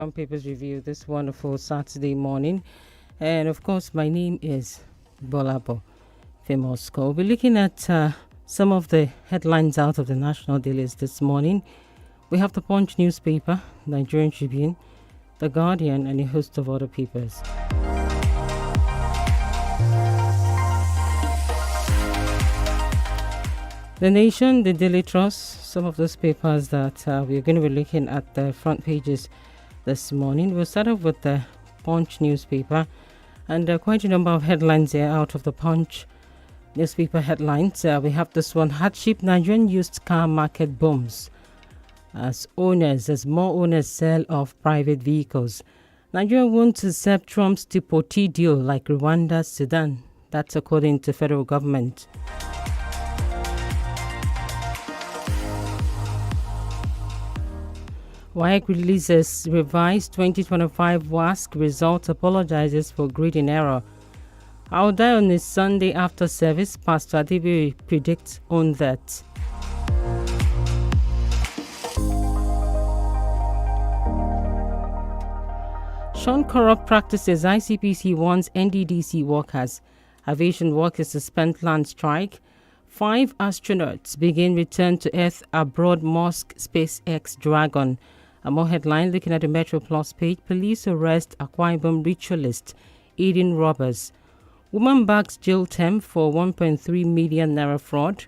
On Papers Review this wonderful Saturday morning. And of course, my name is GBOLABO, famous. We'll be looking at some of the headlines out of the national dailies this morning. We have the Punch newspaper, Nigerian Tribune, The Guardian, and a host of other papers. The Nation, the Daily Trust, some of those papers that we're going to be looking at the front pages this morning. We'll start off with the Punch newspaper, and quite a number of headlines here out of the Punch newspaper headlines. We have this one: hardship, Nigerian used car market booms as more owners sell off private vehicles. Nigeria wants to accept Trump's deportee deal like Rwanda, Sudan. That's according to federal government. WAEC releases revised 2025 WASC result, apologizes for grading error. I'll die on this Sunday after service, Pastor Adibi predicts on that. Shun corrupt practices, ICPC warns NDDC workers. Aviation workers suspend land strike. 5 astronauts begin return to Earth aboard Musk SpaceX Dragon. A more headline looking at the Metro Plus page: police arrest 𝐒𝐈𝐒 ritualist aiding robbers. Woman backs jail term for 1.3 million naira fraud.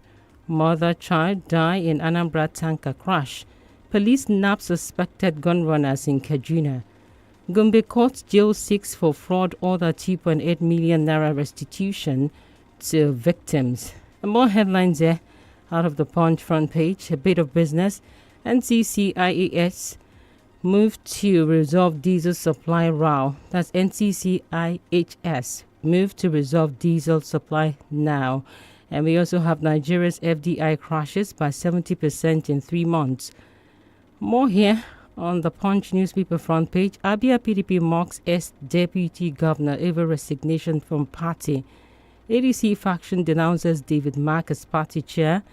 Mother child die in Anambra tanker crash. Police nab suspected gun runners in Kaduna. Gombe court jail 6 for fraud, order 2.8 million naira restitution to victims. And more headlines here out of the Punch front page. A bit of business. NCCIAS moved to resolve diesel supply row. That's NCCIHS. Moved to resolve diesel supply now. And we also have Nigeria's FDI crashes by 70% in 3 months. More here on the Punch newspaper front page. Abia PDP mocks deputy governor over resignation from party. ADC faction denounces David Mark as party chair.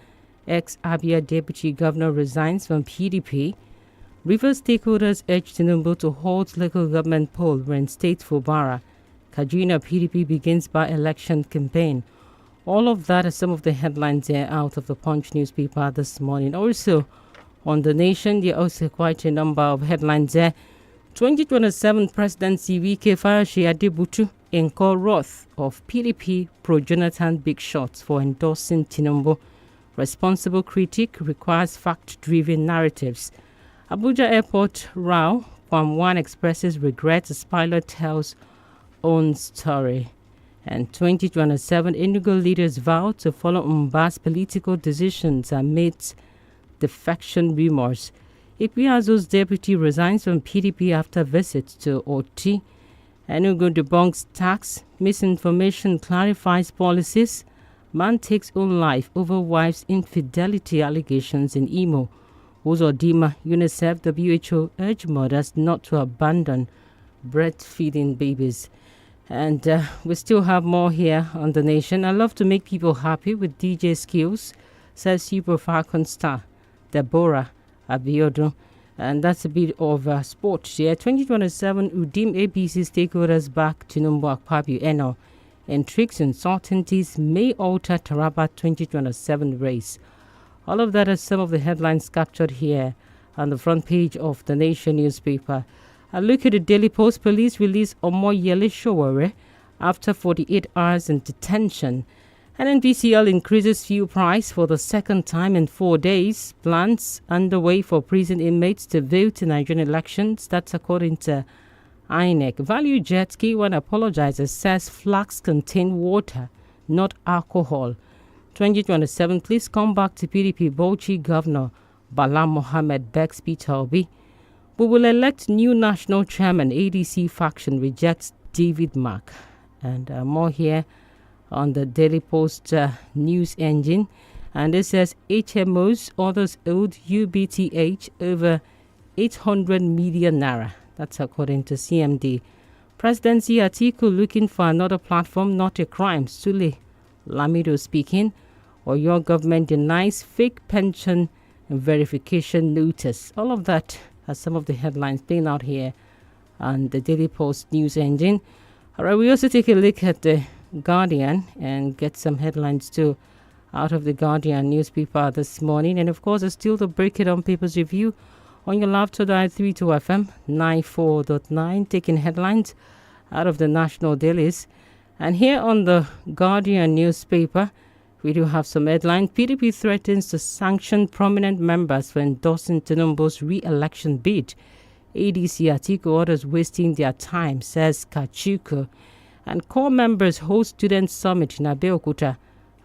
Ex-Abia deputy governor resigns from PDP. Rivers stakeholders urge Tinubu to halt local government poll, reinstate Fubara. Kaduna PDP begins by-election campaign. All of that are some of the headlines here out of the Punch newspaper this morning. Also, on The Nation, there are also quite a number of headlines there. 2027 presidency, Wike Fayose Adebutu incur wrath of PDP pro-Jonathan big shots for endorsing Tinubu. Responsible critic requires fact-driven narratives. Abuja Airport row, One expresses regret as pilot tells own story. And 2027 Indigo leaders vow to follow Mba's political decisions amidst defection rumors. Ikpeazu's deputy resigns from PDP after visit to Oti. Enugu debunks tax. Misinformation clarifies policies. Man takes own life over wife's infidelity allegations in Imo. Uzodinma, UNICEF, WHO urge mothers not to abandon breastfeeding babies. And we still have more here on The Nation. I love to make people happy with DJ skills, says Super Falcon star Deborah Abiodun. And that's a bit of sports here. 2027 Udim APC stakeholders back Tinubu Akpabio Eno. Intrigues and uncertainties may alter Taraba 2027 race. All of that are some of the headlines captured here on the front page of The Nation newspaper. A look at the Daily Post. Police release Omoyele Sowore after 48 hours in detention. And NPCL increases fuel price for the second time in 4 days. Plans underway for prison inmates to vote in Nigerian elections. That's according to INEC. Value Jet K1 apologizes, says flags contain water, not alcohol. 2027, please come back to PDP Bauchi Governor Bala Mohammed begs Peter Obi. We will elect new national chairman. ADC faction rejects David Mark. And more here on the Daily Post news engine. And it says HMOs, others owed UBTH over 800 million naira. That's according to CMD. Presidency Atiku looking for another platform, not a crime. Sule Lamido speaking. Or your government denies fake pension verification notice. All of that are some of the headlines playing out here and the Daily Post news engine. All right, we also take a look at the Guardian and get some headlines too out of the Guardian newspaper this morning. And of course, it's still the Break It On Papers review on your laptop dial 32 FM 94.9, taking headlines out of the national dailies. And here on the Guardian newspaper, we do have some headlines. PDP threatens to sanction prominent members for endorsing Tinubu's re-election bid. ADC Atiku orders wasting their time, says Kachuku. And core members host student summit in Abeokuta.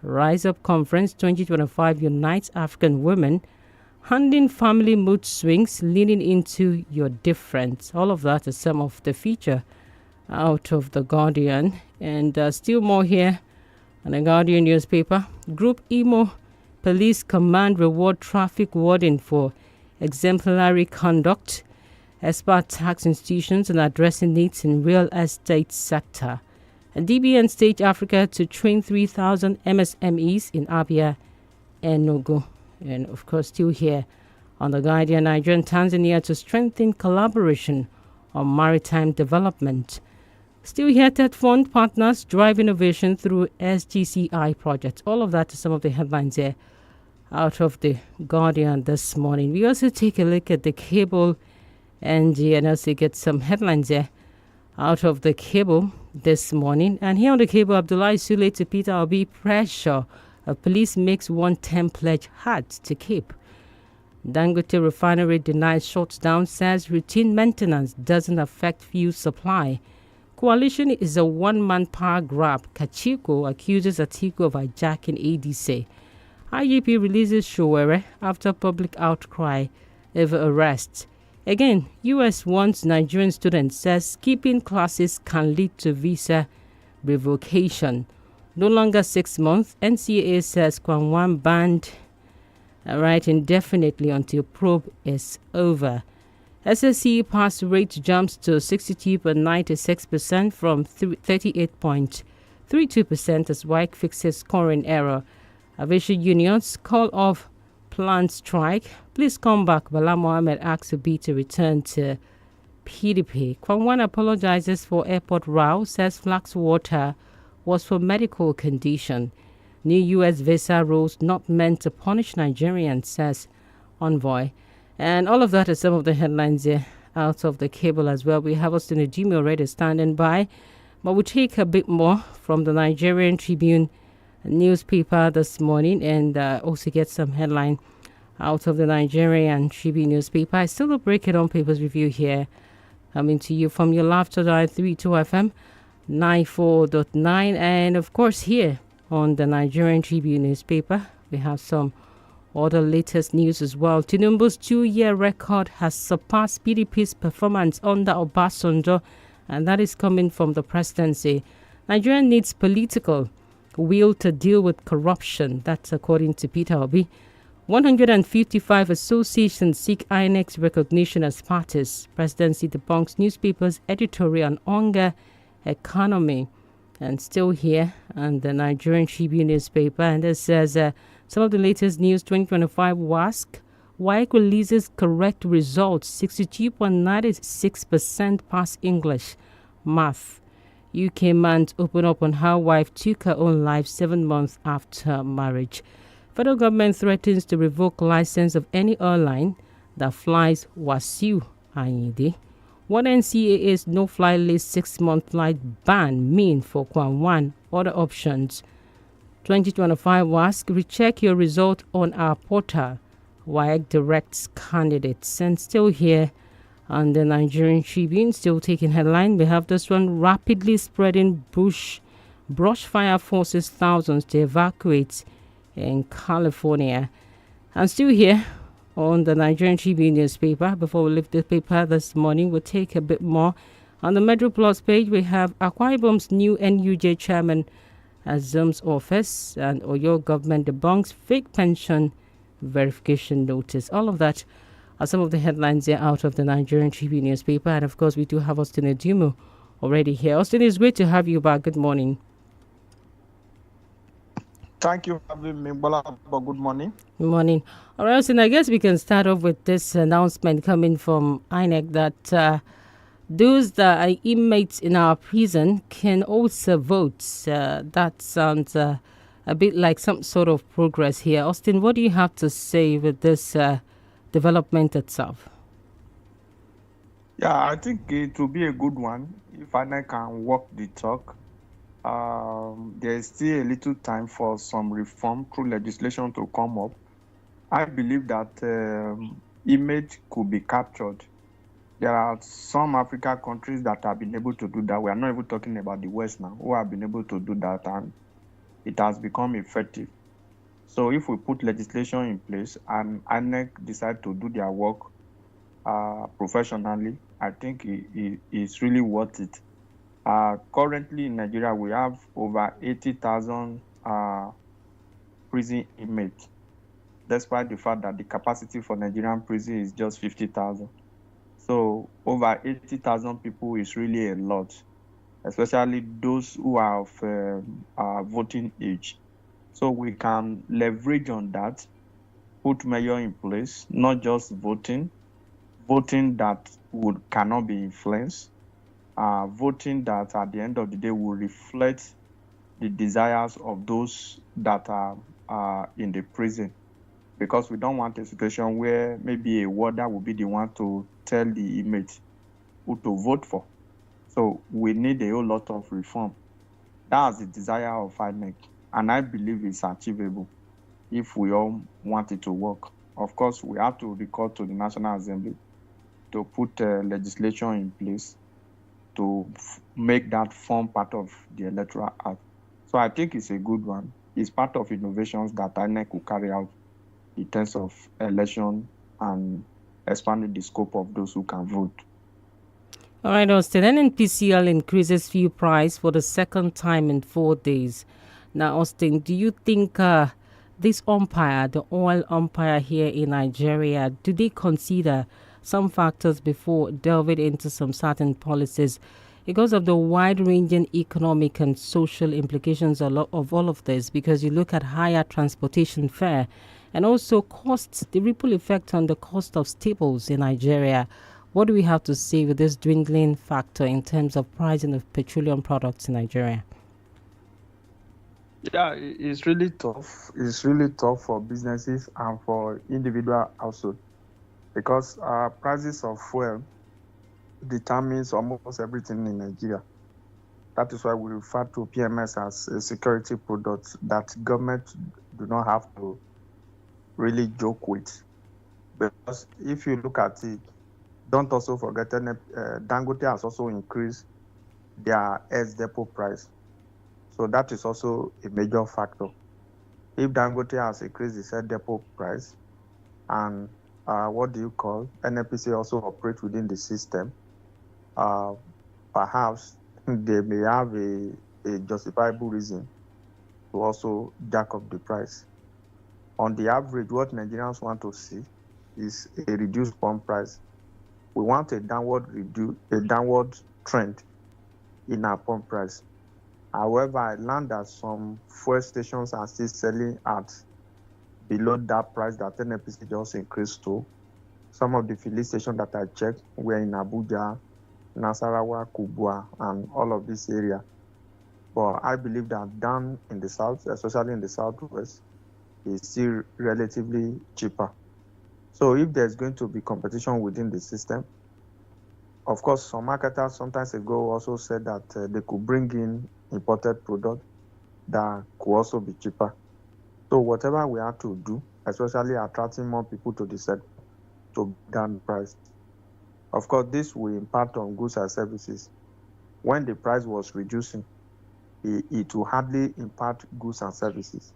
Rise Up Conference 2025 unites African women. Handling family mood swings, leaning into your difference. All of that is some of the feature out of the Guardian. And still more here on the Guardian newspaper. Group Imo Police Command reward traffic warden for exemplary conduct. Expert tax institutions and addressing needs in real estate sector. And DBN stage Africa to train 3,000 MSMEs in Abia and Enugu. And of course, still here on the Guardian, Nigeria and Tanzania to strengthen collaboration on maritime development. Still here, TED Fund partners drive innovation through SGCI projects. All of that is some of the headlines here out of the Guardian this morning. We also take a look at the cable and also get some headlines there out of the cable this morning. And here on the cable, Abdullahi Sule to Peter Obi, pressure. A police makes 110 pledge hard to keep. Dangote refinery denies shutdown, says routine maintenance doesn't affect fuel supply. Coalition is a one-man power grab. Kachuku accuses Atiku of hijacking ADC. IGP releases Showere after public outcry over arrest. Again, U.S. wants Nigerian students, says skipping classes can lead to visa revocation. No longer 6 months, NCAA says Kwan banned indefinitely until probe is over. SSC pass rate jumps to 62.96% from 38.32% as WIC fixes scoring error. Aviation unions call off planned strike. Please come back. Bala Mohammed asks Obi to return to PDP. Kwan apologizes for airport row, says flax water was for medical condition. New U.S. visa rules not meant to punish Nigerians, says envoy. And all of that is some of the headlines here out of the cable as well. We have Austin Ejimi already standing by, but we'll take a bit more from the Nigerian Tribune newspaper this morning and also get some headline out of the Nigerian Tribune newspaper. I still Break It On Papers review here, coming to you from your laughter dial 32 FM 94.9, and of course here on the Nigerian Tribune newspaper we have some other latest news as well. Tinubu's 2-year record has surpassed PDP's performance under Obasanjo, and that is coming from the presidency. Nigeria needs political will to deal with corruption. That's according to Peter Obi. 155 associations seek INEC's recognition as parties. Presidency debunks newspapers' editorial on hunger economy. And still here on the Nigerian Tribune newspaper, and it says some of the latest news. 2025 WASC releases correct results. 62.96% pass English, math. UK man open up on how wife took her own life 7 months after marriage. Federal government threatens to revoke license of any airline that flies Wasiu Ayinde. What NCAA's no-fly list 6-month flight ban mean for Kwan? Other options. 2025 WASC, recheck your result on our portal. WIC directs candidates. And still here on the Nigerian Tribune, still taking headline, we have this one: rapidly spreading brush fire forces thousands to evacuate in California. And still here on the Nigerian Tribune newspaper. Before we leave the paper this morning, we'll take a bit more. On the Metro Plus page, we have Akwa Ibom's new NUJ chairman at Zoom's office, and Oyo government debunks fake pension verification notice. All of that are some of the headlines here out of the Nigerian Tribune newspaper. And of course, we do have Austin Edumu already here. Austin, it's great to have you back. Good morning. Thank you for having me, GBOLABO. Good morning. Good morning. All right, Austin, I guess we can start off with this announcement coming from INEC that those that are inmates in our prison can also vote. That sounds a bit like some sort of progress here. Austin, what do you have to say with this development itself? Yeah, I think it will be a good one if INEC can walk the talk. There is still a little time for some reform through legislation to come up. I believe that image could be captured. There are some African countries that have been able to do that. We are not even talking about the West now, who have been able to do that, and it has become effective. So if we put legislation in place and INEC decide to do their work professionally, I think it's really worth it. Currently in Nigeria, we have over 80,000 prison inmates, despite the fact that the capacity for Nigerian prison is just 50,000. So over 80,000 people is really a lot, especially those who are of voting age. So we can leverage on that, put measure in place, not just voting that cannot be influenced, voting that at the end of the day will reflect the desires of those that are in the prison. Because we don't want a situation where maybe a warder will be the one to tell the inmate who to vote for. So we need a whole lot of reform. That's the desire of INEC, and I believe it's achievable if we all want it to work. Of course, we have to recall to the National Assembly to put legislation in place to make that form part of the Electoral Act. So I think it's a good one. It's part of innovations that INEC will carry out in terms of election and expanding the scope of those who can vote. All right, Austin. NNPCL increases fuel price for the second time in 4 days. Now, Austin, do you think this umpire, the oil umpire here in Nigeria, do they consider some factors before delving into some certain policies because of the wide-ranging economic and social implications of all of this? Because you look at higher transportation fare and also costs, the ripple effect on the cost of staples in Nigeria. What do we have to say with this dwindling factor in terms of pricing of petroleum products in Nigeria? Yeah, it's really tough. It's really tough for businesses and for individual households because prices of fuel determines almost everything in Nigeria. That is why we refer to PMS as a security product that government do not have to really joke with. Because if you look at it, don't also forget Dangote has also increased their depot price. So that is also a major factor. If Dangote has increased the depot price and NNPC also operate within the system, perhaps they may have a justifiable reason to also jack up the price. On the average, what Nigerians want to see is a reduced pump price. We want a downward trend in our pump price. However, I learned that some fuel stations are still selling at below that price that NNPC just increased to. Some of the filling stations that I checked were in Abuja, Nasarawa, Kubwa, and all of this area. But I believe that down in the south, especially in the southwest, is still relatively cheaper. So if there's going to be competition within the system, of course, some marketers sometimes ago also said that they could bring in imported product that could also be cheaper. So whatever we have to do, especially attracting more people to the sector to bring down the price. Of course, this will impact on goods and services. When the price was reducing, it will hardly impact goods and services.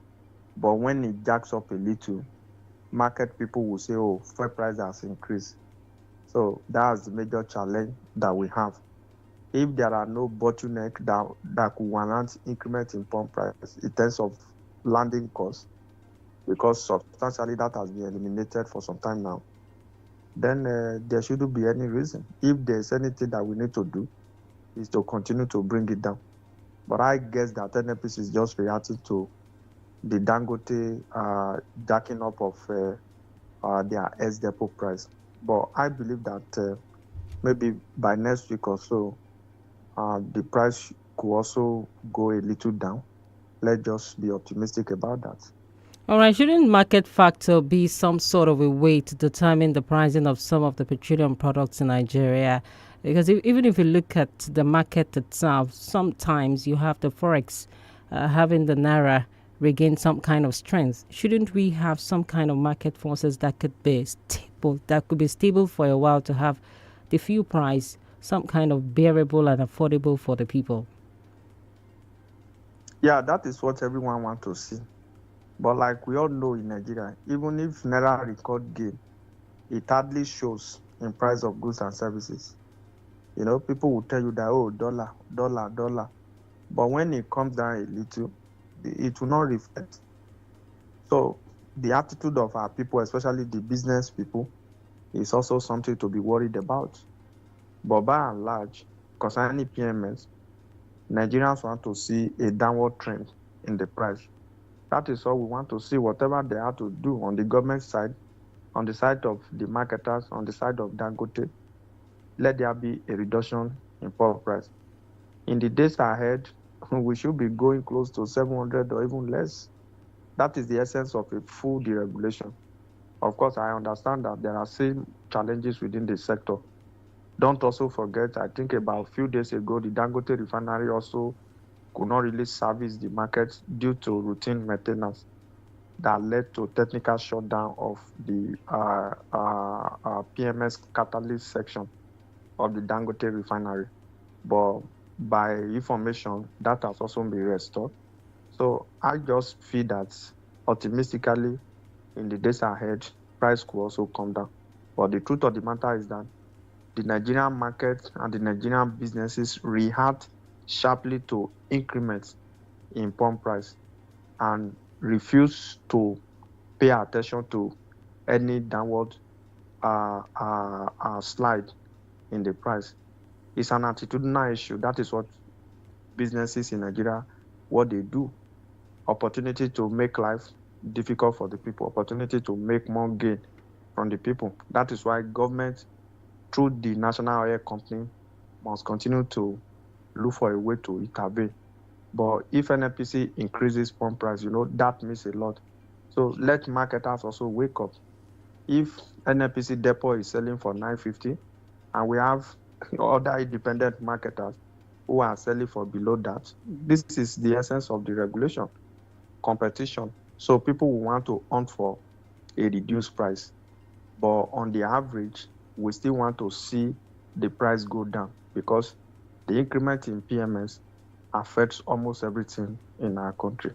But when it jacks up a little, market people will say, oh, fuel price has increased. So that's the major challenge that we have. If there are no bottleneck that could warrant increment in pump price in terms of landing costs, because substantially that has been eliminated for some time now, then there shouldn't be any reason. If there's anything that we need to do, is to continue to bring it down. But I guess that NNPC is just reacting to the Dangote jacking up of their depot price. But I believe that maybe by next week or so, the price could also go a little down. Let's just be optimistic about that. All right, shouldn't market factor be some sort of a way to determine the pricing of some of the petroleum products in Nigeria? Because even if you look at the market itself, sometimes you have the forex having the naira regain some kind of strength. Shouldn't we have some kind of market forces that could be stable for a while to have the fuel price some kind of bearable and affordable for the people? Yeah, that is what everyone wants to see. But like we all know in Nigeria, even if Naira record gain, it hardly shows in price of goods and services. People will tell you that, oh, dollar, dollar, dollar. But when it comes down a little, it will not reflect. So the attitude of our people, especially the business people, is also something to be worried about. But by and large, concerning PMS, Nigerians want to see a downward trend in the price. That is all we want to see. Whatever they have to do on the government side, on the side of the marketers, on the side of 𝐷𝐿, let there be a reduction in pulp price. In the days ahead, we should be going close to 700 or even less. That is the essence of a full deregulation. Of course, I understand that there are still challenges within the sector. Don't also forget, I think about a few days ago, the 𝐷𝐿 refinery also could not really service the market due to routine maintenance that led to technical shutdown of the PMS catalyst section of the 𝐷𝐿 refinery. But by information, that has also been restored. So I just feel that optimistically, in the days ahead, price could also come down. But the truth of the matter is that the Nigerian market and the Nigerian businesses react sharply to increments in pump price and refuse to pay attention to any downward slide in the price. It's an attitudinal issue. That is what businesses in Nigeria, what they do. Opportunity to make life difficult for the people, opportunity to make more gain from the people. That is why government, through the National Oil Company, must continue to look for a way to intervene. But if NNPC increases pump price, that means a lot. So let marketers also wake up. If NNPC depot is selling for 950 and we have other independent marketers who are selling for below that, this is the essence of the regulation, competition. So people will want to hunt for a reduced price. But on the average, we still want to see the price go down because the increment in PMS affects almost everything in our country.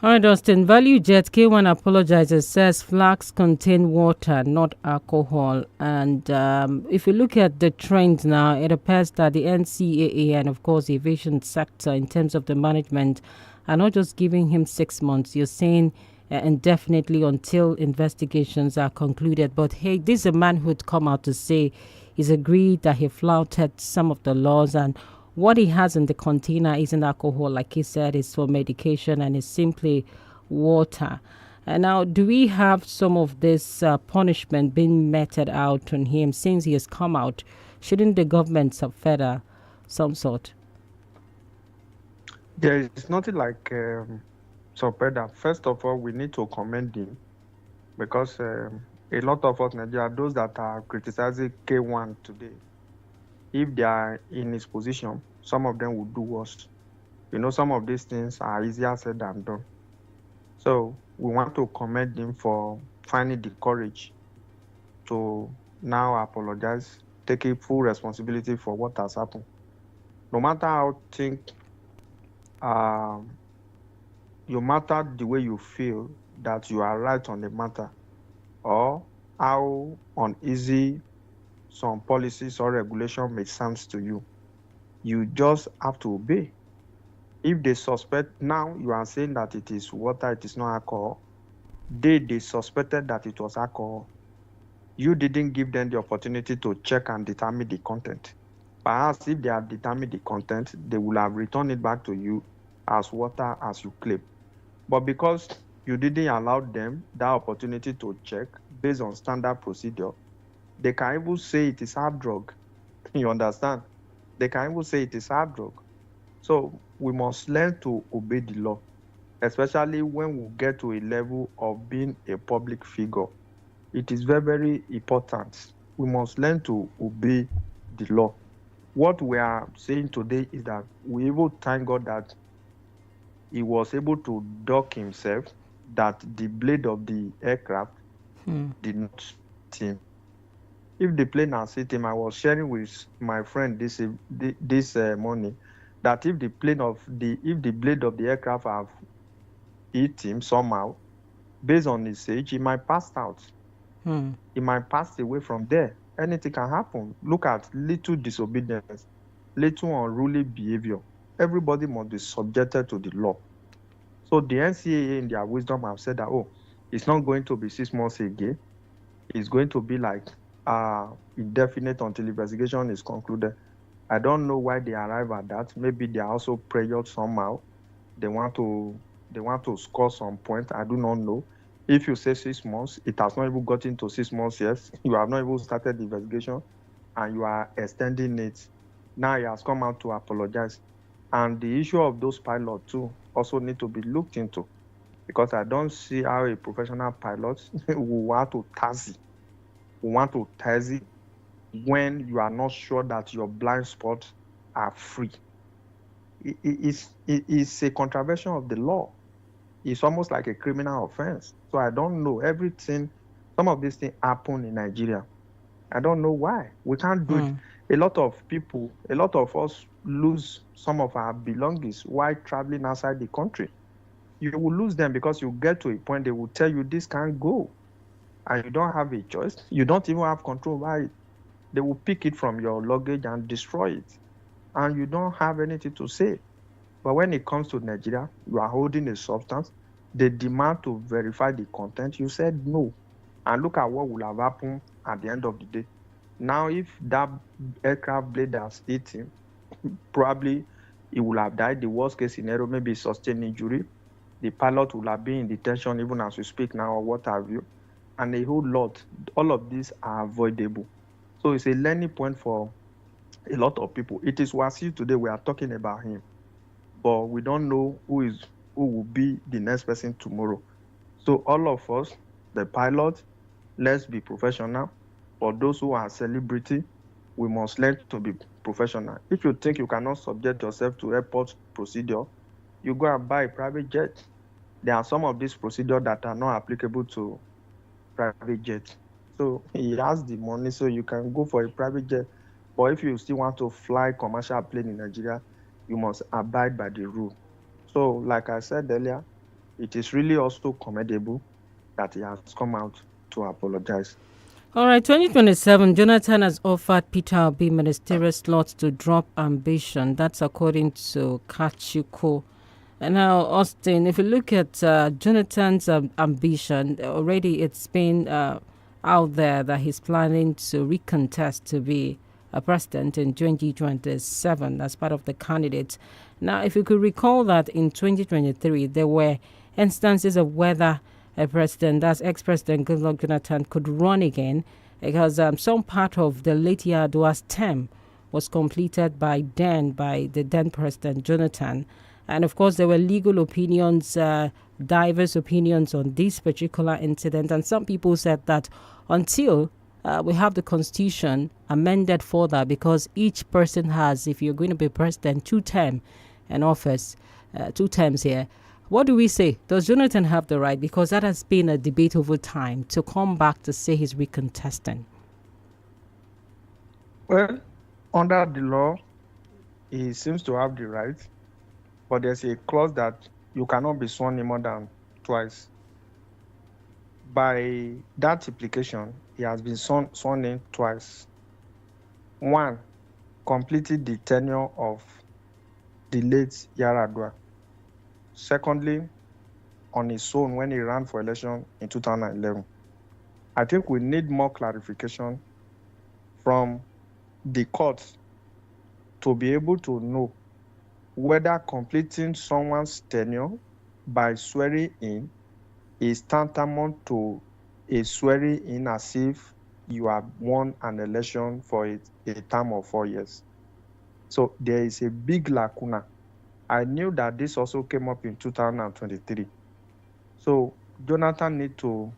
All right, Austin. Value Jet K1 apologizes, says flags contain water, not alcohol. And if you look at the trend now, it appears that the NCAA and, of course, the aviation sector, in terms of the management, are not just giving him 6 months. You're saying indefinitely until investigations are concluded. But hey, this is a man who had come out to say he's agreed that he flouted some of the laws, and what he has in the container isn't alcohol, like he said, it's for medication and it's simply water. And now, do we have some of this punishment being meted out on him since he has come out? Shouldn't the government subfeder some sort? There is nothing like subfeder. First of all, we need to commend him because a lot of us Nigerians, those that are criticizing K1 today, if they are in his position, some of them will do worse. Some of these things are easier said than done. So we want to commend him for finding the courage to now apologize, taking full responsibility for what has happened. No matter how no matter the way you feel that you are right on the matter, or how uneasy some policies or regulation may sound to you, you just have to obey. If they suspect, now you are saying that it is water, it is not alcohol. They suspected that it was alcohol. You didn't give them the opportunity to check and determine the content. Perhaps if they had determined the content, they will have returned it back to you as water as you claim. But because you didn't allow them that opportunity to check based on standard procedure, they can even say it is hard drug. You understand? They can even say it is hard drug. So we must learn to obey the law, especially when we get to a level of being a public figure. It is very, very important. We must learn to obey the law. What we are saying today is that we even thank God that he was able to duck himself, that the blade of the aircraft did not hit him. If the plane has hit him, I was sharing with my friend this morning that if the blade of the aircraft have hit him somehow, based on his age, he might pass out. He might pass away from there. Anything can happen. Look at little disobedience, little unruly behavior. Everybody must be subjected to the law. So the NCAA in their wisdom have said that, it's not going to be 6 months again. It's going to be like indefinite until investigation is concluded. I don't know why they arrive at that. Maybe they are also pressured somehow. They want to score some point. I do not know. If you say 6 months, it has not even gotten to 6 months yet. You have not even started the investigation, and you are extending it. Now he has come out to apologize. And the issue of those pilots too also need to be looked into, because I don't see how a professional pilot will want to taxi when you are not sure that your blind spots are free. It's a contravention of the law. It's almost like a criminal offense. So I don't know. Some of these things happen in Nigeria. I don't know why. We can't do it. A lot of us lose some of our belongings while traveling outside the country. You will lose them because you get to a point they will tell you this can't go. And you don't have a choice. You don't even have control over it. They will pick it from your luggage and destroy it. And you don't have anything to say. But when it comes to Nigeria, you are holding a substance. They demand to verify the content. You said no. And look at what will have happened at the end of the day. Now, if that aircraft blade has hit him, probably he will have died. The worst case scenario, maybe sustained injury. The pilot will have been in detention even as we speak now, or what have you. And a whole lot. All of these are avoidable. So it's a learning point for a lot of people. It is Wasiu today. We are talking about him, but we don't know who will be the next person tomorrow. So all of us, the pilots, let's be professional. For those who are celebrity, we must learn to be professional. If you think you cannot subject yourself to airport procedure, you go and buy a private jet. There are some of these procedures that are not applicable to private jet. So he has the money, so you can go for a private jet. But if you still want to fly commercial plane in Nigeria, you must abide by the rule. So like I said earlier, it is really also commendable that he has come out to apologize. All right, 2027, Jonathan has offered Peter Obi ministerial slots to drop ambition. That's according to Kachiko. And now, Austin, if you look at Jonathan's ambition, already it's been out there that he's planning to recontest to be a president in 2027 as part of the candidates. Now, if you could recall that in 2023, there were instances of whether a president, that's ex-president Goodluck Jonathan, could run again, because some part of the late Yar'Adua's term was completed by the then president Jonathan. And of course, there were legal opinions, diverse opinions on this particular incident. And some people said that until we have the constitution amended further, because each person has, if you're going to be president, 2 terms in office, 2 terms here. What do we say? Does Jonathan have the right? Because that has been a debate over time, to come back to say he's recontesting. Well, under the law, he seems to have the right, but there's a clause that you cannot be sworn in more than twice. By that implication, he has been sworn in twice. One, completed the tenure of the late Yar'Adua. Secondly, on his own when he ran for election in 2011. I think we need more clarification from the courts to be able to know whether completing someone's tenure by swearing in is tantamount to a swearing in as if you have won an election for a term of 4 years. So there is a big lacuna. I knew that this also came up in 2023. So Jonathan need to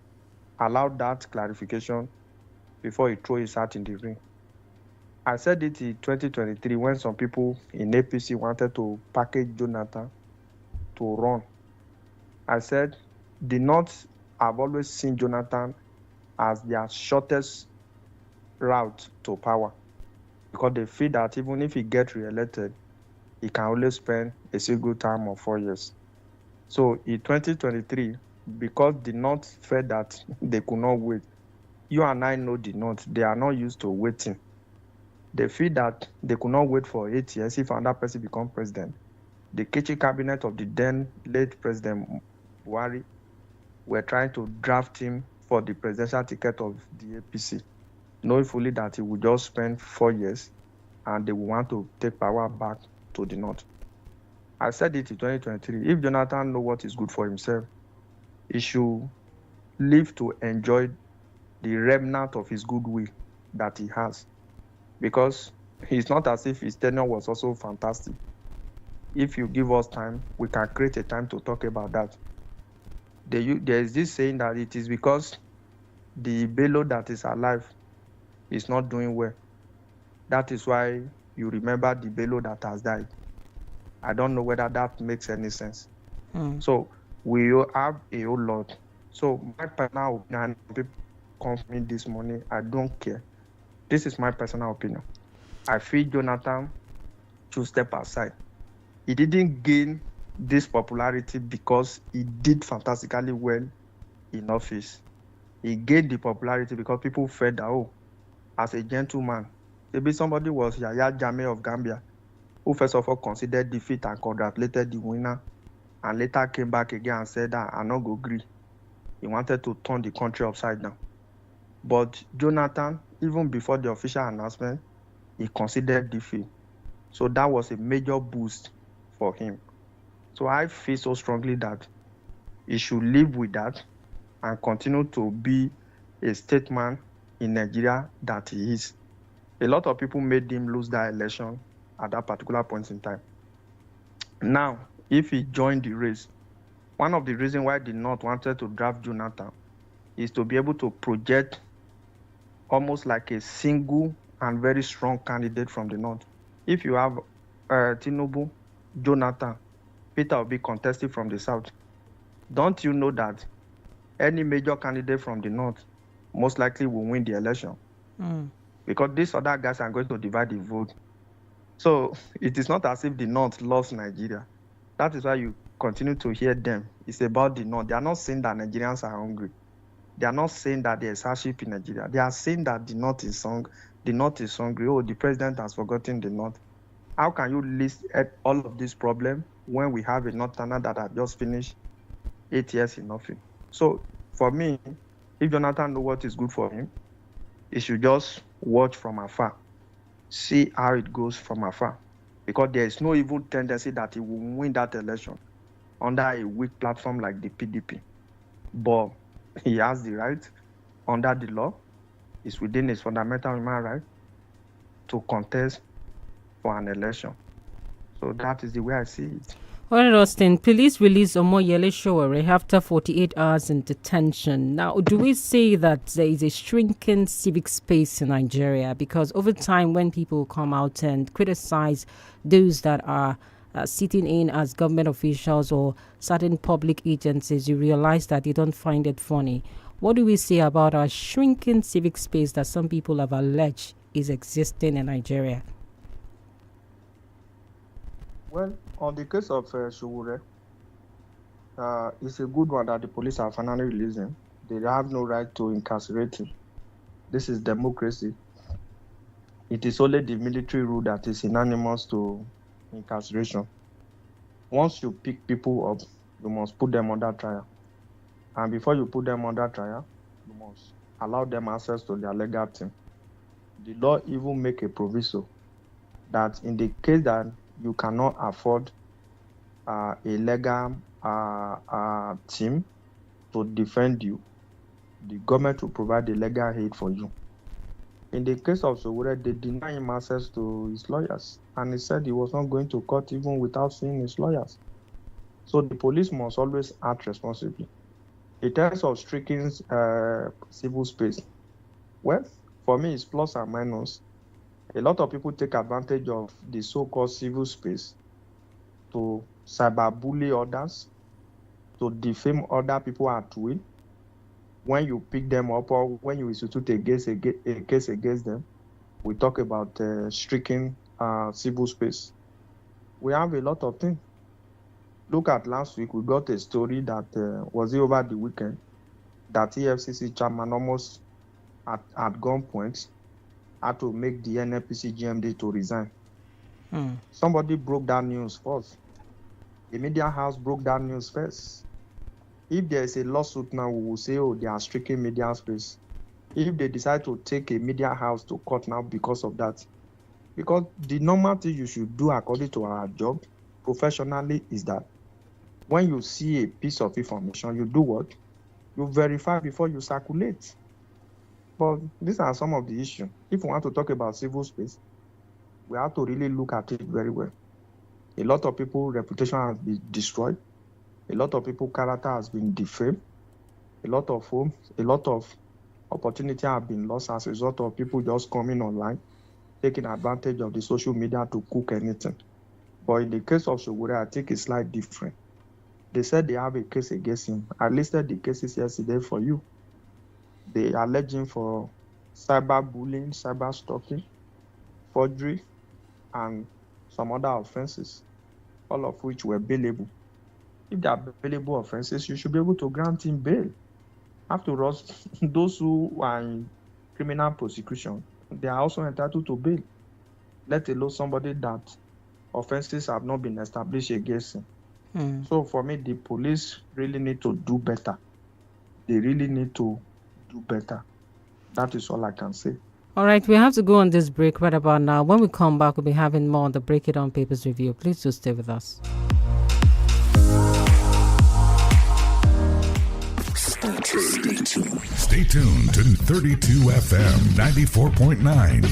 allow that clarification before he throw his hat in the ring. I said it in 2023 when some people in APC wanted to package Jonathan to run. I said the North have always seen Jonathan as their shortest route to power, because they feel that even if he gets re-elected, he can only spend a single term of 4 years. So in 2023, because the North felt that they could not wait, you and I know the North, they are not used to waiting. They feel that they could not wait for 8 years if another person becomes president. The kitchen cabinet of the then late President Buhari were trying to draft him for the presidential ticket of the APC, knowing fully that he would just spend 4 years and they will want to take power back to the North. I said it in 2023, if Jonathan knows what is good for himself, he should live to enjoy the remnant of his goodwill that he has. Because it's not as if his tenure was also fantastic. If you give us time, we can create a time to talk about that. There is this saying that it is because the Bello that is alive is not doing well. That is why you remember the Bello that has died. I don't know whether that makes any sense. So we have a whole lot. So my personal opinion, people come to me this morning, I don't care. This is my personal opinion. I feel Jonathan should step aside. He didn't gain this popularity because he did fantastically well in office. He gained the popularity because people felt that, oh, as a gentleman, maybe somebody was Yahya Jammeh of Gambia, who first of all considered defeat and congratulated the winner, and later came back again and said that I'm not going to agree. He wanted to turn the country upside down. But Jonathan, even before the official announcement, he considered defeat. So that was a major boost for him. So I feel so strongly that he should live with that and continue to be a statesman in Nigeria that he is. A lot of people made him lose that election at that particular point in time. Now, if he joined the race, one of the reasons why the North wanted to draft Jonathan is to be able to project almost like a single and very strong candidate from the North. If you have Tinubu, Jonathan, Peter will be contesting from the South. Don't you know that any major candidate from the North most likely will win the election? Because these other guys are going to divide the vote. So it is not as if the North loves Nigeria. That is why you continue to hear them. It's about the North. They are not saying that Nigerians are hungry. They are not saying that there is hardship in Nigeria. They are saying that the North is hungry. Oh, the president has forgotten the North. How can you list all of these problems when we have a Northerner that have just finished 8 years in office? So for me, if Jonathan knows what is good for him, he should just watch from afar, see how it goes from afar, because there is no evil tendency that he will win that election under a weak platform like the PDP. But he has the right, under the law, it's within his fundamental human right to contest for an election. So that is the way I see it. All right, Austin, police released Omoyele Sowore after 48 hours in detention. Now, do we say that there is a shrinking civic space in Nigeria? Because over time, when people come out and criticize those that are sitting in as government officials or certain public agencies, you realize that they don't find it funny. What do we say about our shrinking civic space that some people have alleged is existing in Nigeria? Well, on the case of Sowore, it's a good one that the police are finally releasing. They have no right to incarcerate him. This is democracy. It is only the military rule that is synonymous to incarceration. Once you pick people up, you must put them under trial. And before you put them under trial, you must allow them access to their legal team. The law even make a proviso that in the case that you cannot afford a legal team to defend you, the government will provide the legal aid for you. In the case of Sowore, they denied him access to his lawyers, and he said he was not going to court even without seeing his lawyers. So the police must always act responsibly. In terms of striking civil space, well, for me, it's plus and minus. A lot of people take advantage of the so-called civil space to cyberbully others, to defame other people at will. When you pick them up or when you institute a case against them, we talk about striking civil space. We have a lot of things. Look at last week, we got a story that was over the weekend that EFCC chairman almost at gunpoint had to make the NNPC GMD to resign. Somebody broke that news first. The media house broke that news first. If there is a lawsuit now, we will say, oh, they are striking media space. If they decide to take a media house to court now because of that, because the normal thing you should do according to our job professionally is that when you see a piece of information, you do what? You verify before you circulate. But these are some of the issues. If we want to talk about civil space, we have to really look at it very well. A lot of people's reputation has been destroyed. A lot of people's character has been defamed. A lot of homes, a lot of opportunity have been lost as a result of people just coming online, taking advantage of the social media to cook anything. But in the case of Sowore, I think it's slightly different. They said they have a case against him. I listed the cases yesterday for you. They allege him for cyberbullying, cyber stalking, forgery, and some other offenses, all of which were bailable. If they are bailable offenses, you should be able to grant him bail. After all, those who are in criminal prosecution, they are also entitled to bail, let alone somebody that offenses have not been established against him. So for me, the police really need to do better. They really need to do better. That is all I can say. All right, we have to go on this break right about now. When we come back, we'll be having more on the Break It On Papers review. Please do stay with us. Stay tuned to 32 FM 94.9.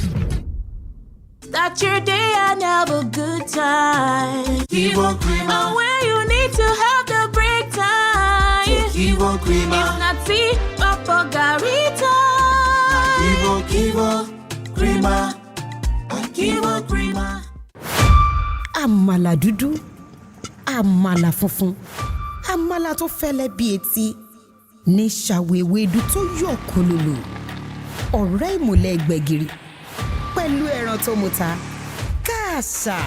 Start your day and have a good time. 𝐃𝐈𝐒 Creamer. And where you need to have the break time. 𝐃𝐈𝐒 Creamer. If not tea, Papa Garita. 𝐃𝐈𝐒 Creamer. 𝐃𝐈𝐒 Creamer. Àmàlà dúdú, àmàlà funfun, àmàlà tó fẹ́lẹ́ bí etí, ní ṣàwéwédú tó yọ̀ kólólò, ọ̀rẹ́ ìmùlẹ̀ gbẹ̀gìrì, pẹ̀lú ẹran tó muta, káàsà.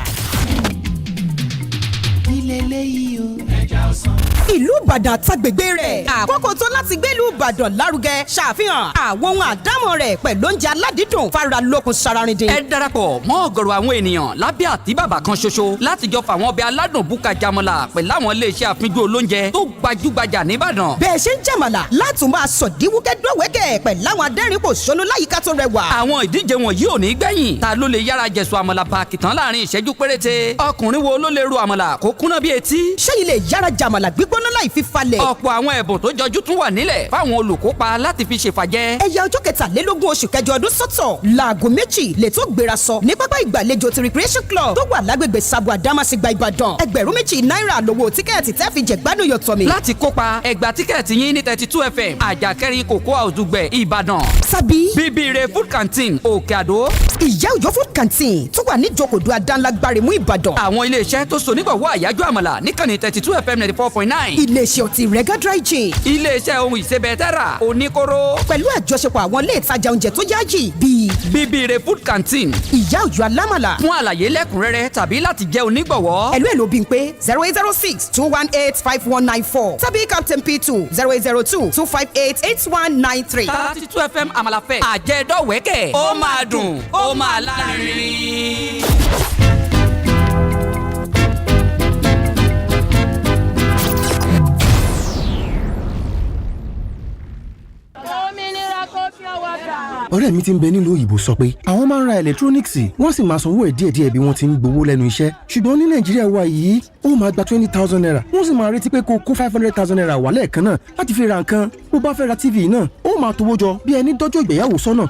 Ilé eléyìí o. Ẹja ọsàn. Ìlú Ìbàdàn àtàgbègbè rẹ̀. Àkókò tó láti gbé ìlú Ìbàdàn lárugẹ ṣàfihàn àwọn ohun àdámọ̀ rẹ̀ pẹ̀lú oúnjẹ aládìídùn fara lókun sararindin. Ẹ darapọ̀ mọ́ ọ̀gọ̀rọ̀ àwọn ènìyàn lábẹ́ àtíbàbà kan ṣoṣo láti jọ fàwọn ọbẹ̀ aládùn búka jamọ̀là pẹ̀lú àwọn iléeṣẹ́ àfínjú olóúnjẹ tó gbajúgbajà nìbàdàn. Bẹ́ẹ̀ ṣe ń jàmàlà látún máa sọ̀díwúkẹ́ dọ́wẹ́kẹ̀ pẹ̀lú àwọn adẹ́rìnpòṣónú láyìíká tó rẹwà. Àwọn ìdíje wọ̀nyí ò ní gbẹ̀yìn. Ta ló lè yára jẹ̀sù àmàlà bàkìtàn láàrin ìṣẹ́jú péréte? Ọkùnrin wo ló lè ro àmàlà kó kúnná bí etí? Ṣẹ́yìn lè yára jàmàlà gbígbóná láì fi falẹ̀. Ọ̀pọ̀ àwọn ẹ̀bùn tó jọjú tún wà nílẹ̀ fáwọn olùkópa láti fi ṣèfàjẹ́. Ẹ̀yà ọjọ́ 23 oṣù kẹjọ ọdún sọ́tọ̀ láago 2 lè tó gbéra sọ ní pápá ìgbàlejò ti Recreation Club tó wà lágbègbè Sabo Àdámàsìgbà Ìbàdàn. $2,000 náírà lówó tíkẹ́ẹ̀tì tẹ́ fi jẹ̀gbádùn yọ̀tọ̀ mi. Láti kópa ẹgbà tíkẹ́ẹ̀tì yín ní 32 FM àjàkẹ́rin Cocoa House Dùgbẹ̀ Ìbàdàn. Tàbí Bíbíire Food Canteen Òkè Àdó. Ìyá Òjó Food Canteen tó wà ní Ìjókòó Adánlágbárimú Ìbàdàn. Àwọn iléeṣẹ́ tó so nígbàwọ́ àyájọ́ àmàlà níkànnì 32 FM 94.9. Iléeṣẹ́ ọtí Rega Dry Gin. Iléeṣẹ́ ohun ìsebẹ̀ Tẹ́rà Oníkóró. Pẹ̀lú àjọṣepọ̀ àwọn ilé ìtajà oúnjẹ tó yáàyè bíi Bíbíire Food Canteen. Ìyá Òjó Alámàlà. Fún àlàyé lẹ́kùnrẹ́rẹ́ tàbí láti jẹ́ onígbọ̀wọ́. Ẹ̀lú Bímpé 0806-218-5194 tàbí Captain P2 0802-258-8193. 32 FM Àmàlà Fest. Àjẹdọ̀wẹ́kẹ̀. Ó máa dùn, ó máa lárinrin. ọ̀rẹ́ mi tí ń bẹ nílùú òyìnbó sọ pé àwọn máa ń ra ẹlẹtíróníkìsì wọ́n sì máa sanwó ẹ̀ díẹ̀díẹ̀ bí wọ́n ti ń gbowó lẹ́nu iṣẹ́ ṣùgbọ́n ní nàìjíríà wa yìí ó máa gba 20,000 naira wọ́n sì máa retí pé kó kó 500,000 naira wà lẹ́ẹ̀kan náà láti fi ra nǹkan bó bá fẹ́ ra tv náà ó máa towó jọ bí ẹni dọ́jọ́ ìgbéyàwó sọ́nà.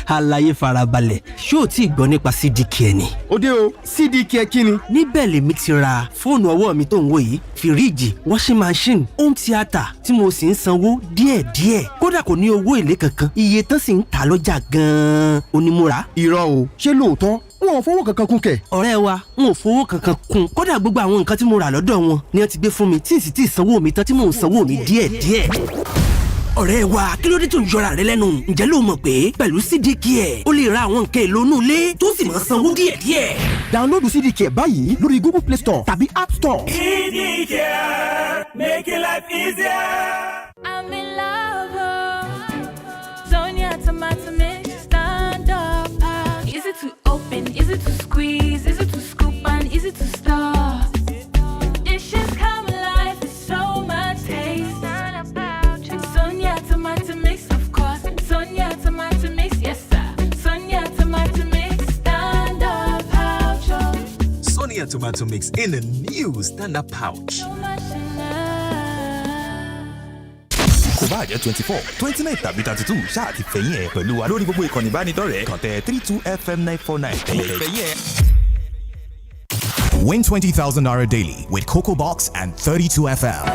àlàyé farabalẹ̀ ṣó o tí gbọ́ nípa CDK ni. Ó dé o, CDK kí ni? Níbẹ̀ lèmi ti ra fóònù ọwọ́ mi tó ń wò yìí, fìríìjì, washing machine, home theatre tí mo sì ń sanwó díẹ̀díẹ̀. Kódà kò ní owó èlé kankan, iye tán sì ń tà lọ́jà gan-an. Onímúra. Irọ́ o, ṣé lóòótọ́? Wọn ò fowó kankan kún kẹ̀. Ọ̀rẹ́ wa, wọn ò fowó kankan kún. Kódà gbogbo àwọn nǹkan tí mo rà lọ́dọ̀ wọn ni wọ́n ti gbé fún mi tí n sì ti sanwó mi tán tí mò ń sanwó mi díẹ̀díẹ̀. Ọ̀rẹ́ wa, kí ló dé tó ń yọra rẹ lẹ́nu? Ǹjẹ́ ló mọ̀ pé pẹ̀lú CDK o lè ra àwọn nǹkan èlò inú ilé tó sì máa sanwó díẹ̀díẹ̀? Download CDK báyìí lórí Google Play Store tàbí App Store. CDK, making life easier. I'm in love. Sonia tomato mix, stand up. Easy to open, easy to squeeze, easy to scoop and easy to store. Dishes come alive with so much taste. Sonia tomato mix, of course. Sonia tomato mix, yes sir. Sonia tomato mix, stand up pouch. Sonia tomato mix in a new stand-up pouch. So much in love. Kò bá jẹ́ 24, 29 tàbí 32 ṣáà ti fẹ̀yìn ẹ̀ pẹ̀lú wa lórí gbogbo ìkànnì ìbánidọ́rẹ̀ẹ́ kàn tẹ 32FM949 fẹ̀yìn ẹ̀. Win 20,000 Naira daily with CocoBox and 32FM.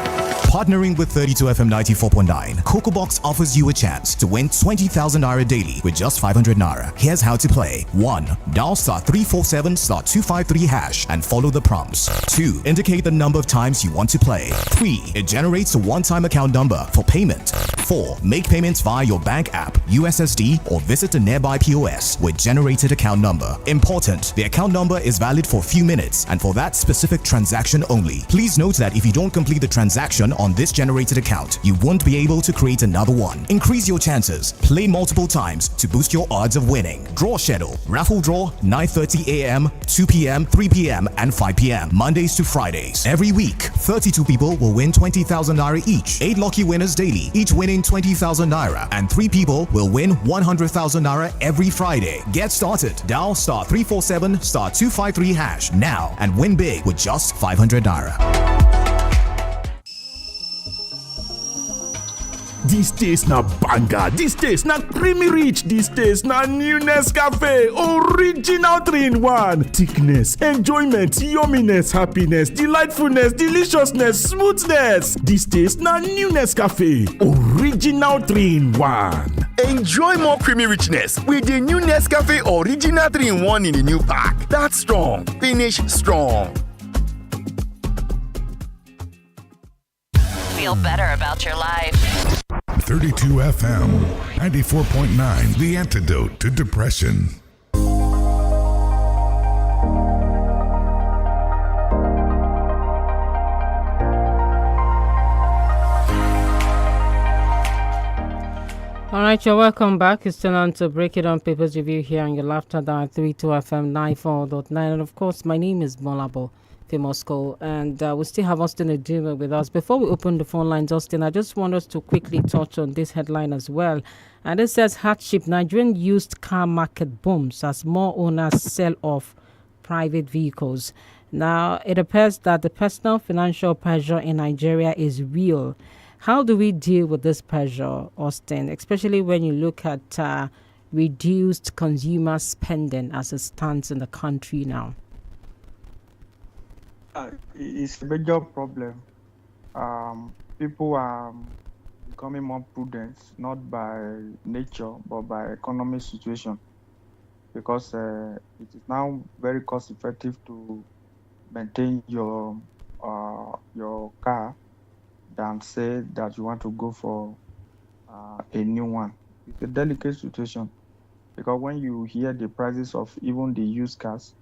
Partnering with 32FM 94.9, CocoBox offers you a chance to win 20,000 Naira daily with just 500 Naira. Here's how to play. 1. Dial *347*253# and follow the prompts. 2. Indicate the number of times you want to play. 3. It generates a one-time account number for payment. 4. Make payments via your bank app, USSD, or visit a nearby POS with generated account number. Important, the account number is valid for a few minutes and for that specific transaction only. Please note that if you don't complete the transaction on this generated account, you won't be able to create another one. Increase your chances. Play multiple times to boost your odds of winning. Draw schedule. Raffle draw 9:30 a.m., 2 p.m., 3 p.m., and 5 p.m. Mondays to Fridays. Every week, 32 people will win 20,000 Naira each. 8 lucky winners daily, each winning 20,000 Naira. And 3 people will win 100,000 Naira every Friday. Get started. Dial *347*253# now and win big with just 500 Naira. This taste na banger, this taste na creamy rich, this taste na new Nescafe, original 3-in-1. Thickness, enjoyment, yumminess, happiness, delightfulness, deliciousness, smoothness. This taste na new Nescafe, original 3-in-1. Enjoy more creamy richness with the new Nescafe Original 3-in-1 in the new pack. That's strong, finish strong. Feel better about your life. 32FM 94.9, the antidote to depression. All right, you're welcome back. It's still on to Break It On Papers Review here on your Laughter Dial 32FM 94.9. And of course, my name is GBOLABO. Moscow, and we still have Austin Eduma with us. Before we open the phone lines, Austin, I just want us to quickly touch on this headline as well. And it says, hardship, Nigerian used car market booms as more owners sell off private vehicles. Now, it appears that the personal financial pressure in Nigeria is real. How do we deal with this pressure, Austin, especially when you look at reduced consumer spending as it stands in the country now? It's a major problem. People are becoming more prudent, not by nature, but by economic situation, because it is now very cost effective to maintain your car than say that you want to go for a new one. It's a delicate situation, because when you hear the prices of even the used cars,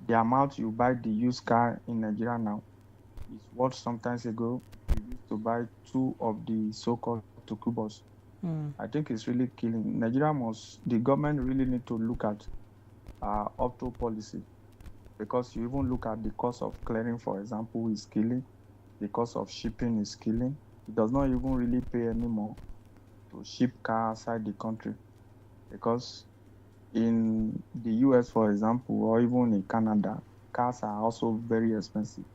the amount you buy the used car in Nigeria now is what sometimes ago you used to buy 2 of the so-called Tukubos. I think it's really killing. Nigeria the government really need to look at auto policy, because you even look at the cost of clearing, for example, is killing. The cost of shipping is killing. It does not even really pay anymore to ship cars outside the country, because in the US, for example, or even in Canada, cars are also very expensive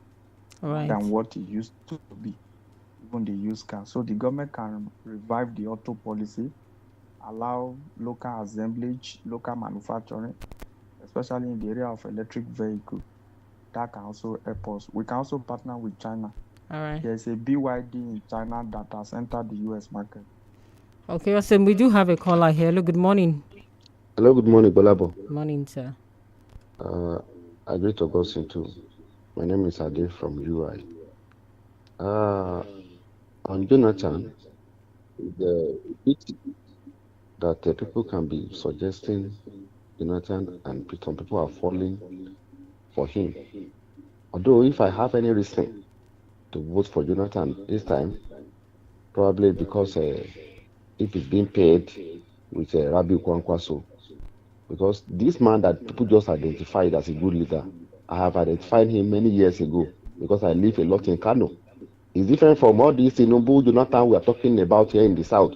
than what it used to be, even the used car. So the government can revive the auto policy allow local assemblage, local manufacturing, especially in the area of electric vehicle. That can also help us. We can also partner with China. All right. There's a BYD in China that has entered the US market. Okay, awesome. We do have a caller here. Hello, good morning. Hello, good morning, GBOLABO. Morning, sir. I greet Augustine too. My name is Ade from UI. On Jonathan, the pity that people can be suggesting Jonathan and some people are falling for him. Although if I have any reason to vote for Jonathan this time, probably because if it's being paid with Rabbi Kwankwaso, because this man that people just identified as a good leader, I have identified him many years ago because I live a lot in Kano. It's different from all these Tinubu, Jonathan we are talking about here in the south.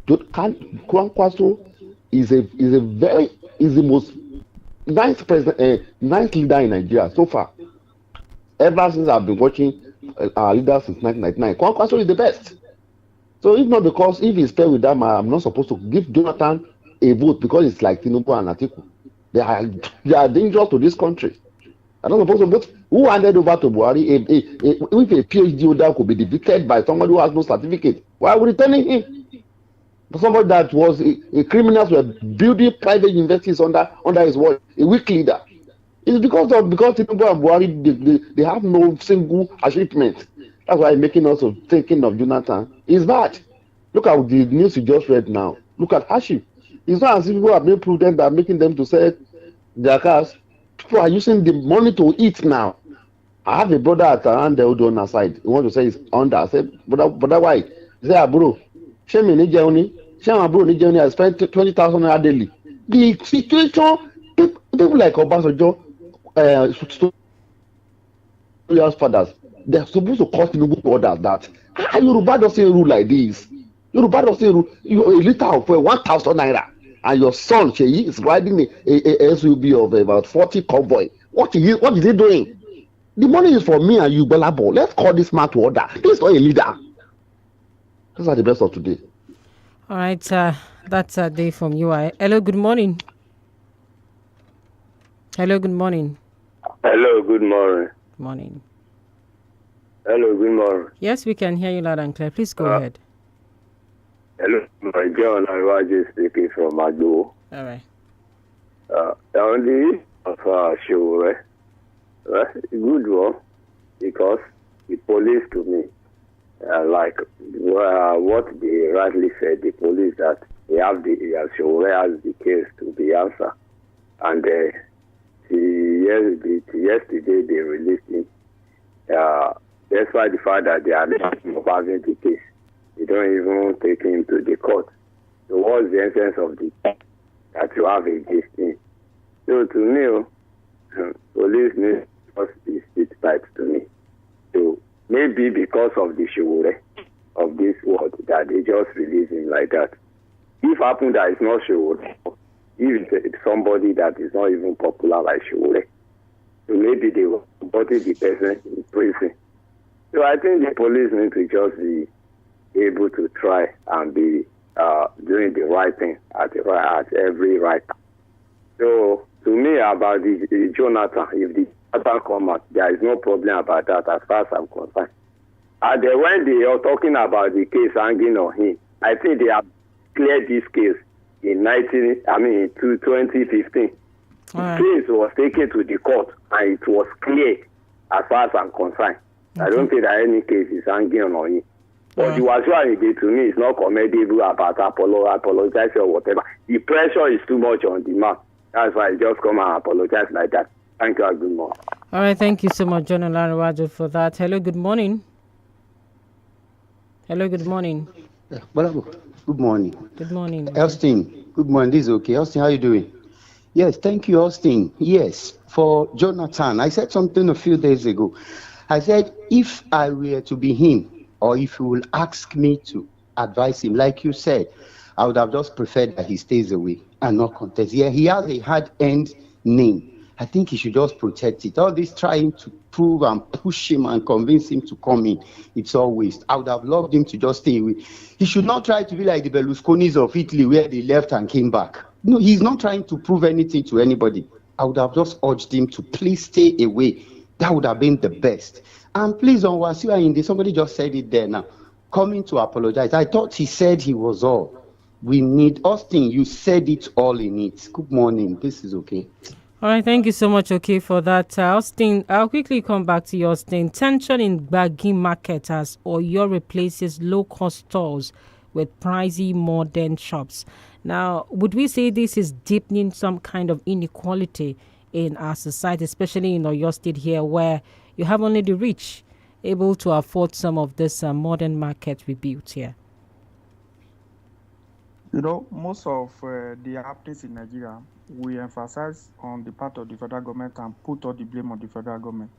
Kwankwaso is the most nice president, nice leader in Nigeria so far. Ever since I've been watching our leaders since 1999, Kwankwaso is the best. So if not because if he's paired with that man, I'm not supposed to give Jonathan a vote because it's like Tinubu and Atiku. They are dangerous to this country. I'm not supposed to vote. Who handed over to Buhari if a PhD holder could be defeated by somebody who has no certificate? Why are we returning him? Somebody that was a criminal who was building private universities under his watch, a weak leader. It's because Tinubu and Buhari they have no single achievement. That's why making us thinking of Jonathan is bad. Look at the news you just read now. Look at Hashim. It's not as if people are being prudent by making them to sell their cars. People are using the money to eat now. I have a brother at around the Odona side. He wants to say he's under. I said, brother, why? He said, bro, shame me Nigeria. I spent 20,000 naira daily. The situation, people like Obasanjo, fathers, they're supposed to cost Tinubu orders that Yoruba doesn't rule like this. Yoruba doesn't rule. A liter of 1,000 naira. And your son, Sheyi, is riding a SUV of about 40 convoy. What is he doing? The money is for me and you, GBOLABO. Let's call this man to order. This is not a leader. Those are the best of today. All right, that's a day from UI. Hello, good morning. Hello, good morning. Hello, good morning. Morning. Hello, good morning. Yes, we can hear you loud and clear. Please go ahead. Hello, my girl, I'm speaking from Magdo. All right. On the show, good one, because the police to me, like what they rightly said, the police that they have show has the case to be answered. And yesterday they released him. Despite the fact that they are not having the case. They don't even take him to the court. So what's the essence of the that you have against him? So to me, police needs to sit tight to me. So maybe because of the shure of this word that they just release him like that. If happen that it's not shure, if it's somebody that is not even popular like shure, so maybe they will put the person in prison. So I think the police need to just be able to try and be doing the right thing at every right time. So to me about the Jonathan, if the Jonathan come out, there is no problem about that as far as I'm concerned. And then when they are talking about the case hanging on him, I think they have cleared this case in 2015. The case was taken to the court and it was clear as far as I'm concerned. Okay. I don't think that any case is hanging on him. But the Wazua did to me is not commendable about apologize or whatever. The pressure is too much on the man. That's why I just come and apologize like that. Thank you and good morning. All right, thank you so much, John Olariwaju, for that. Hello, good morning. Hello, good morning. Good morning. Good morning. Austin, good morning. This is okay. Austin, how are you doing? Yes, thank you, Austin. Yes, for Jonathan, I said something a few days ago. I said, if I were to be him, or if you will ask me to advise him, like you said, I would have just preferred that he stays away and not contest. Yeah, he has a hard-earned name. I think he should just protect it. All this trying to prove and push him and convince him to come in, it's all waste. I would have loved him to just stay away. He should not try to be like the Berlusconis of Italy, where they left and came back. No, he's not trying to prove anything to anybody. I would have just urged him to please stay away. That would have been the best. And please, on Wasiu Ayinde, somebody just said it there now, coming to apologize. I thought he said he was all. We need Austin. You said it all in it. Good morning. This is okay. All right, thank you so much, okay, for that. Austin, I'll quickly come back to you, Austin. Tension in Gbagi market as Oyo replaces low-cost stores with pricey modern shops. Now, would we say this is deepening some kind of inequality in our society, especially in Oyo State here, where you have only the rich able to afford some of this modern market we built here? You know, most of the happenings in Nigeria, we emphasize on the part of the federal government and put all the blame on the federal government.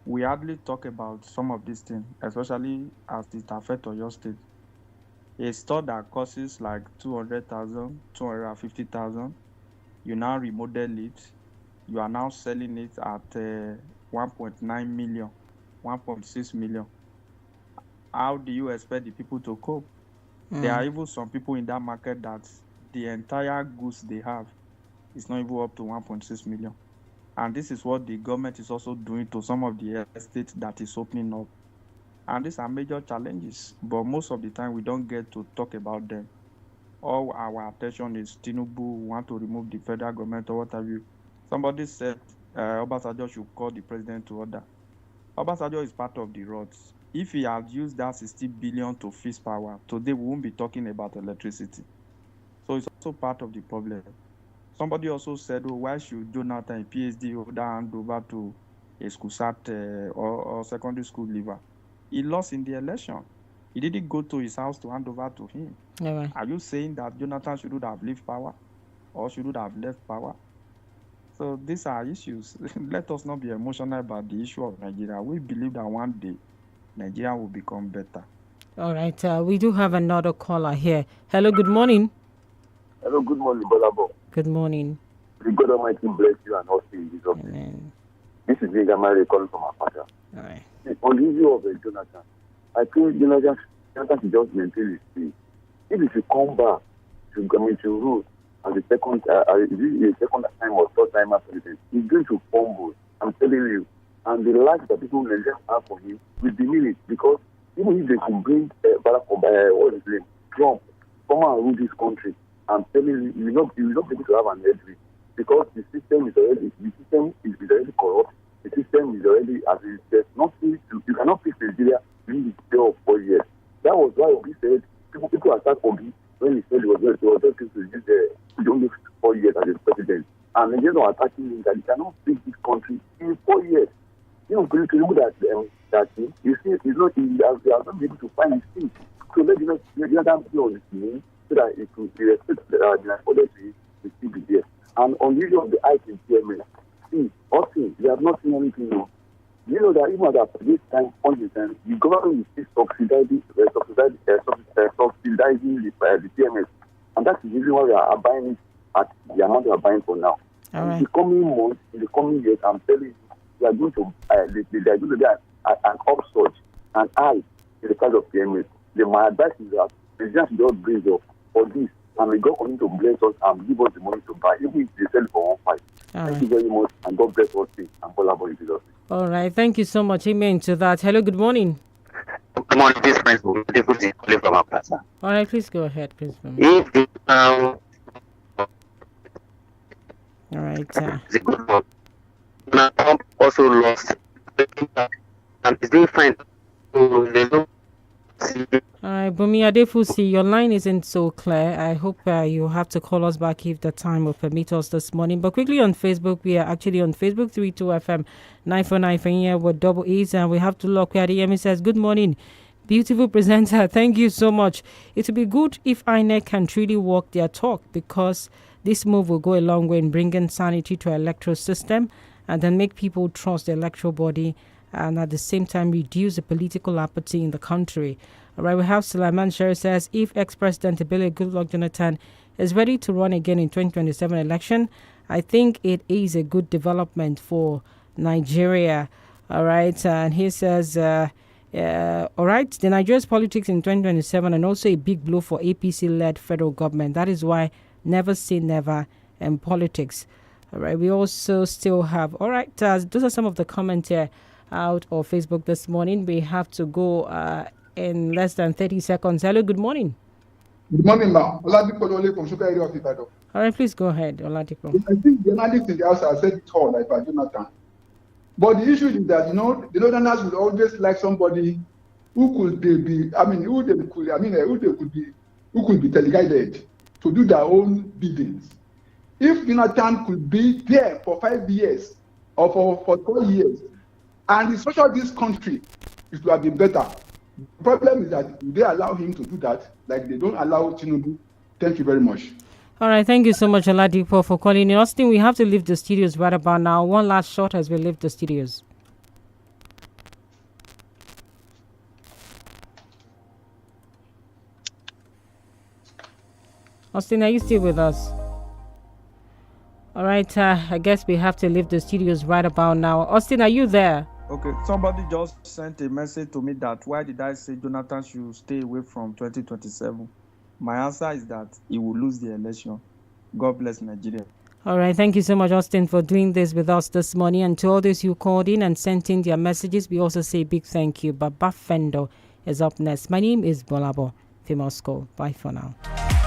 We hardly talk about some of these things, especially as it affects Oyo State. A store that costs like 200,000, 250,000, you now remodel it, you are now selling it at 1.9 million, 1.6 million. How do you expect the people to cope? There are even some people in that market that the entire goods they have is not even up to 1.6 million. And this is what the government is also doing to some of the estates that is opening up. And these are major challenges, but most of the time we don't get to talk about them. All our attention is Tinubu want to remove the federal government or what have you. Somebody said Obasanjo should call the president to order. Obasanjo is part of the roads. If he had used that 60 billion to fix power, today we won't be talking about electricity. So it's also part of the problem. Somebody also said, oh, why should Jonathan, a PhD holder, hand over to a school or secondary school leaver? He lost in the election. He didn't go to his house to hand over to him. Right. Are you saying that Jonathan should have left power or should have left power? So these are issues. Let us not be emotional about the issue of Nigeria. We believe that one day Nigeria will become better. All right. We do have another caller here. Hello, good morning. Hello, good morning, GBOLABO. Good morning. The God Almighty bless you and all in Jesus' name. This is Mary calling from Apasha. All right. On the issue of Jonathan, I think Jonathan should just maintain his peace. If he should come back to rule as the second time or third time as president, he's going to fumble. I'm telling you. And the life that people will just have for him will diminish because even if they could bring Barack Obama, what is his name, Trump, come and rule this country, I'm telling you, you will not be able to have an edge because the system is already corrupt. The system is already as it is. You cannot fix Nigeria within the period of 4 years. That was why Obi said people attacked Obi when he said he was just going to use only 4 years as a president. And Nigerians are attacking him that he cannot fix this country in 4 years. You know, to remove that thing, you see, he has not been able to find his feet. So let Jonathan be on his name so that it could be respected the policy will still be there. And on the issue of the hike in PMS, see, also, we have not seen anything new. You know that even at this point in time, the government is still subsidizing the PMS. And that's the reason why we are buying it at the amount we are buying for now. In the coming months, in the coming years, I'm telling you, they are going to be an upsurge and high in the price of PMS. My advice is that the just don't brace up for this, and may God continue to bless us and give us the money to buy, even if they sell for 1.5. Thank you very much, and God bless us and GBOLABO in Jesus' name. All right, thank you so much. Amen to that. Hello, good morning. Good morning, this friend will be calling from Apasha. All right, please go ahead, please. All right. It's a good one. Now, Trump also lost, and is doing fine. So they don't see. All right, Bumi Adefusi, your line isn't so clear. I hope you have to call us back if the time will permit us this morning. But quickly on Facebook, we are actually on Facebook, 32FM 949 for here with double E's, and we have to look where the says, good morning, beautiful presenter. Thank you so much. It would be good if INEC can truly walk their talk, because this move will go a long way in bringing sanity to our electoral system and then make people trust the electoral body and at the same time reduce the political apathy in the country. All right, we have Sulaiman Sher says, if ex-President Goodluck Jonathan is ready to run again in 2027 election, I think it is a good development for Nigeria. All right. And he says, all right, the Nigeria's politics in 2027 and also a big blow for APC-led federal government. That is why never say never in politics. All right. We also still have, all right, those are some of the comments here out of Facebook this morning. We have to go in less than 30 seconds. Hello, good morning. Good morning, ma'am. Oladipo from Sugar area of Ibadan. All right, please go ahead, Oladipo. I think the analysts in the house have said it all, like by Jonathan. But the issue is that, the Northerners would always like somebody who could be teleguided to do their own biddings. If Jonathan could be there for 5 years or for 4 years, and the structure of this country, it would have been better. The problem is that they allow him to do that, like they don't allow Tinubu. Thank you very much. All right, thank you so much, Oladipo, for calling in. Austin, we have to leave the studios right about now. One last shot as we leave the studios. Austin, are you still with us? All right, I guess we have to leave the studios right about now. Austin, are you there? Okay, somebody just sent a message to me that why did I say Jonathan should stay away from 2027? My answer is that he will lose the election. God bless Nigeria. All right, thank you so much, Austin, for doing this with us this morning. And to all those who called in and sent in their messages, we also say big thank you. Baba Fendo is up next. My name is GBOLABO, Famous School. Bye for now.